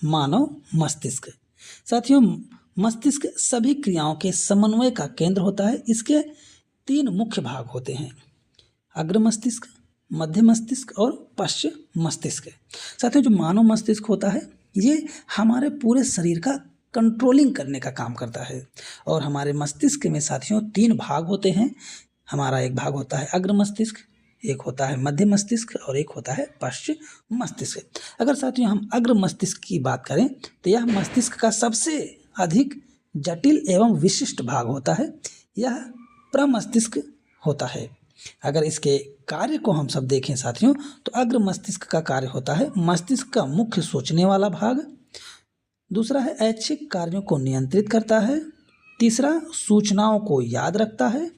मानव मस्तिष्क। साथियों, मस्तिष्क सभी क्रियाओं के समन्वय का केंद्र होता है। इसके 3 मुख्य भाग होते हैं, अग्र मस्तिष्क, मध्य मस्तिष्क और पश्च मस्तिष्क। साथियों, जो मानव मस्तिष्क होता है ये हमारे पूरे शरीर का कंट्रोलिंग करने का काम करता है। और हमारे मस्तिष्क में साथियों 3 भाग होते हैं। हमारा एक भाग होता है अग्र मस्तिष्क, एक होता है मध्य मस्तिष्क और एक होता है पश्च मस्तिष्क। अगर साथियों हम अग्र मस्तिष्क की बात करें तो यह मस्तिष्क का सबसे अधिक जटिल एवं विशिष्ट भाग होता है। यह प्रमस्तिष्क होता है। अगर इसके कार्य को हम सब देखें साथियों तो अग्र मस्तिष्क का कार्य होता है मस्तिष्क का मुख्य सोचने वाला भाग। दूसरा है ऐच्छिक कार्यों को नियंत्रित करता है। तीसरा सूचनाओं को याद रखता है।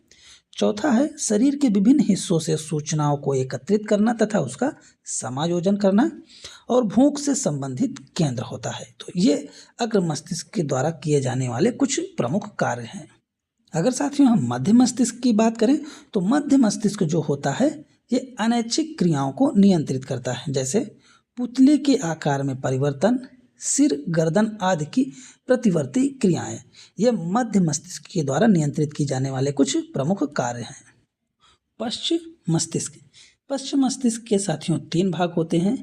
चौथा है शरीर के विभिन्न हिस्सों से सूचनाओं को एकत्रित करना तथा उसका समायोजन करना। और भूख से संबंधित केंद्र होता है। तो ये अग्र मस्तिष्क के द्वारा किए जाने वाले कुछ प्रमुख कार्य हैं। अगर साथियों हम मध्य मस्तिष्क की बात करें तो मध्य मस्तिष्क जो होता है ये अनैच्छिक क्रियाओं को नियंत्रित करता है, जैसे पुतले के आकार में परिवर्तन, सिर, गर्दन आदि की प्रतिवर्ती क्रियाएं। ये मध्य मस्तिष्क के द्वारा नियंत्रित की जाने वाले कुछ प्रमुख कार्य हैं। पश्च मस्तिष्क। पश्च मस्तिष्क के साथियों 3 भाग होते हैं।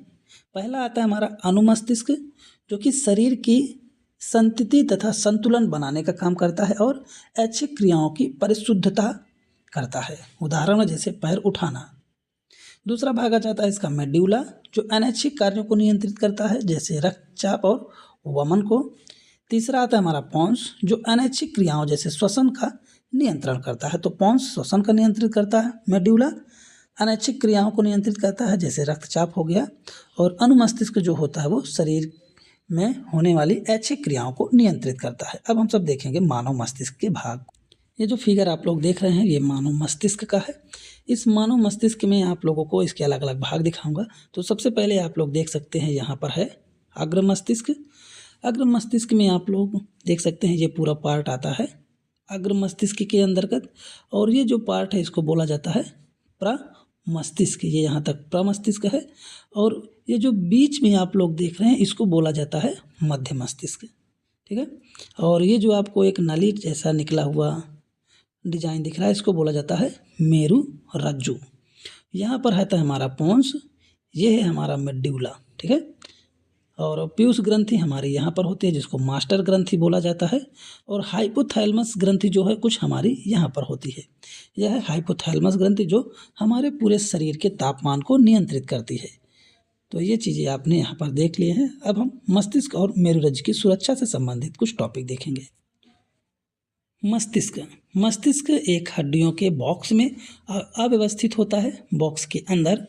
पहला आता है हमारा अनुमस्तिष्क, जो कि शरीर की संतति तथा संतुलन बनाने का काम करता है और ऐच्छिक क्रियाओं की परिशुद्धता करता है। उदाहरण में जैसे पैर उठाना। दूसरा भाग आ जाता है इसका मेड्यूला, जो अनैच्छिक कार्यों को नियंत्रित करता है, जैसे रक्तचाप और वमन को। तीसरा आता है हमारा पोन्स, जो अनैच्छिक क्रियाओं जैसे श्वसन का नियंत्रण करता है। तो पोन्स श्वसन का नियंत्रित करता है, मेड्यूला अनैच्छिक क्रियाओं को नियंत्रित करता है, जैसे रक्तचाप हो गया। और अनुमस्तिष्क जो होता है वो शरीर में होने वाली ऐच्छिक क्रियाओं को नियंत्रित करता है। अब हम सब देखेंगे मानव मस्तिष्क के भाग। ये जो फिगर आप लोग देख रहे हैं ये मानव मस्तिष्क का है। इस मानव मस्तिष्क में आप लोगों को इसके अलग अलग भाग दिखाऊंगा। तो सबसे पहले आप लोग देख सकते हैं यहाँ पर है अग्र मस्तिष्क। अग्र मस्तिष्क में आप लोग देख सकते हैं ये पूरा पार्ट आता है अग्र मस्तिष्क के अंतर्गत। और ये जो पार्ट है इसको बोला जाता है प्रमस्तिष्क। ये यहाँ तक प्रमस्तिष्क है। और ये जो बीच में आप लोग देख रहे हैं इसको बोला जाता है मध्य मस्तिष्क, ठीक है। और ये जो आपको एक नली जैसा निकला हुआ डिजाइन दिख रहा है इसको बोला जाता है मेरु रज्जु। यहाँ पर है हमारा पोन्स, ये है हमारा मेड्यूला, ठीक है। और पीयूष ग्रंथि हमारी यहाँ पर होती है जिसको मास्टर ग्रंथि बोला जाता है। और हाइपोथैलेमस ग्रंथि जो है कुछ हमारी यहाँ पर होती है। यह है हाइपोथैलेमस ग्रंथि जो हमारे पूरे शरीर के तापमान को नियंत्रित करती है। तो ये चीज़ें आपने यहाँ पर देख लिए हैं। अब हम मस्तिष्क और मेरुरज्जु की सुरक्षा से संबंधित कुछ टॉपिक देखेंगे। मस्तिष्क। मस्तिष्क एक हड्डियों के बॉक्स में अव्यवस्थित होता है। बॉक्स के अंदर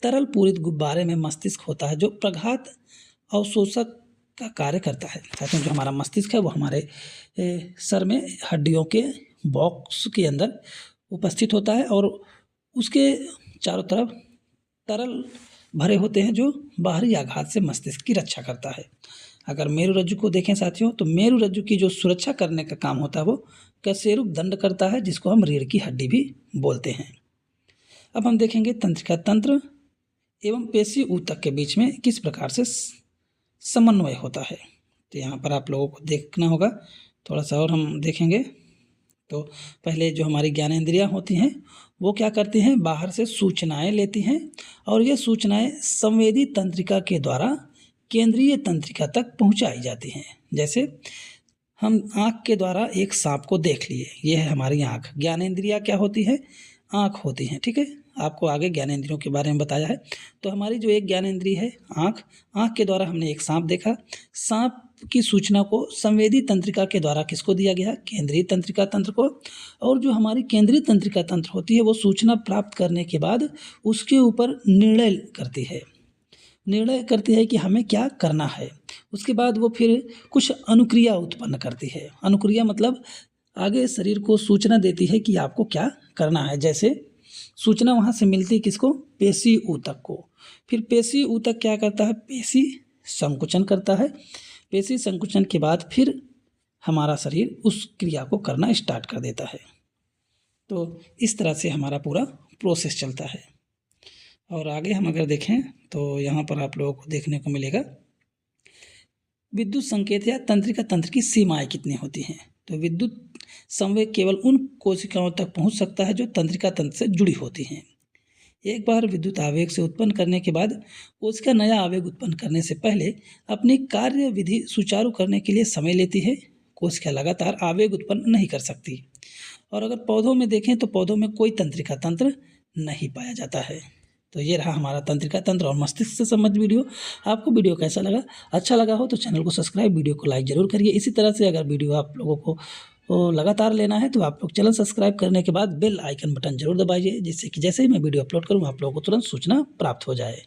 तरल पूरित गुब्बारे में मस्तिष्क होता है जो प्रघात अवशोषक का कार्य करता है। साथियों, जो हमारा मस्तिष्क है वो हमारे सर में हड्डियों के बॉक्स के अंदर उपस्थित होता है और उसके चारों तरफ तरल भरे होते हैं जो बाहरी आघात से मस्तिष्क की रक्षा करता है। अगर मेरुरज्जु को देखें साथियों तो मेरुरज्जु की जो सुरक्षा करने का काम होता है वो कशेरुक दंड करता है, जिसको हम रीढ़ की हड्डी भी बोलते हैं। अब हम देखेंगे तंत्रिका तंत्र एवं पेशी ऊतक के बीच में किस प्रकार से समन्वय होता है। तो यहाँ पर आप लोगों को देखना होगा, थोड़ा सा और हम देखेंगे। तो पहले जो हमारी ज्ञानेंद्रियाँ होती हैं वो क्या करती हैं, बाहर से सूचनाएं लेती हैं और ये सूचनाएं संवेदी तंत्रिका के द्वारा केंद्रीय तंत्रिका तक पहुंचाई जाती हैं। जैसे हम आँख के द्वारा एक सांप को देख लिए, ये है हमारी आँख। ज्ञानेंद्रियाँ क्या होती है, आँख होती हैं, ठीक है। आपको आगे ज्ञानेंद्रियों के बारे में बताया है। तो हमारी जो एक ज्ञानेंद्रिय है आँख, आँख के द्वारा हमने एक सांप देखा। सांप की सूचना को संवेदी तंत्रिका के द्वारा किसको दिया गया, केंद्रीय तंत्रिका तंत्र को। और जो हमारी केंद्रीय तंत्रिका तंत्र होती है वो सूचना प्राप्त करने के बाद उसके ऊपर निर्णय करती है कि हमें क्या करना है। उसके बाद वो फिर कुछ अनुक्रिया उत्पन्न करती है। अनुक्रिया मतलब आगे शरीर को सूचना देती है कि आपको क्या करना है। जैसे सूचना वहाँ से मिलती है किसको, पेशी ऊतक को। फिर पेशी ऊतक क्या करता है, पेशी संकुचन करता है। पेशी संकुचन के बाद फिर हमारा शरीर उस क्रिया को करना स्टार्ट कर देता है। तो इस तरह से हमारा पूरा प्रोसेस चलता है। और आगे हम अगर देखें तो यहाँ पर आप लोगों को देखने को मिलेगा विद्युत संकेत या तंत्रिका तंत्र की सीमाएं कितनी होती हैं? तो विद्युत संवेग केवल उन कोशिकाओं तक पहुंच सकता है जो तंत्रिका तंत्र से जुड़ी होती हैं। एक बार विद्युत आवेग से उत्पन्न करने के बाद कोशिका नया आवेग उत्पन्न करने से पहले अपनी कार्य विधि सुचारू करने के लिए समय लेती है। कोशिका लगातार आवेग उत्पन्न नहीं कर सकती। और अगर पौधों में देखें तो पौधों में कोई तंत्रिका तंत्र नहीं पाया जाता है। तो ये रहा हमारा तंत्रिका तंत्र और मस्तिष्क से संबंधित वीडियो। आपको वीडियो कैसा लगा? अच्छा लगा हो तो चैनल को सब्सक्राइब, वीडियो को लाइक जरूर करिए। इसी तरह से अगर वीडियो आप लोगों को लगातार लेना है तो आप लोग चैनल सब्सक्राइब करने के बाद बेल आइकन बटन जरूर दबाइए, जिससे कि जैसे ही मैं वीडियो अपलोड करूँ आप लोगों को तुरंत सूचना प्राप्त हो जाए।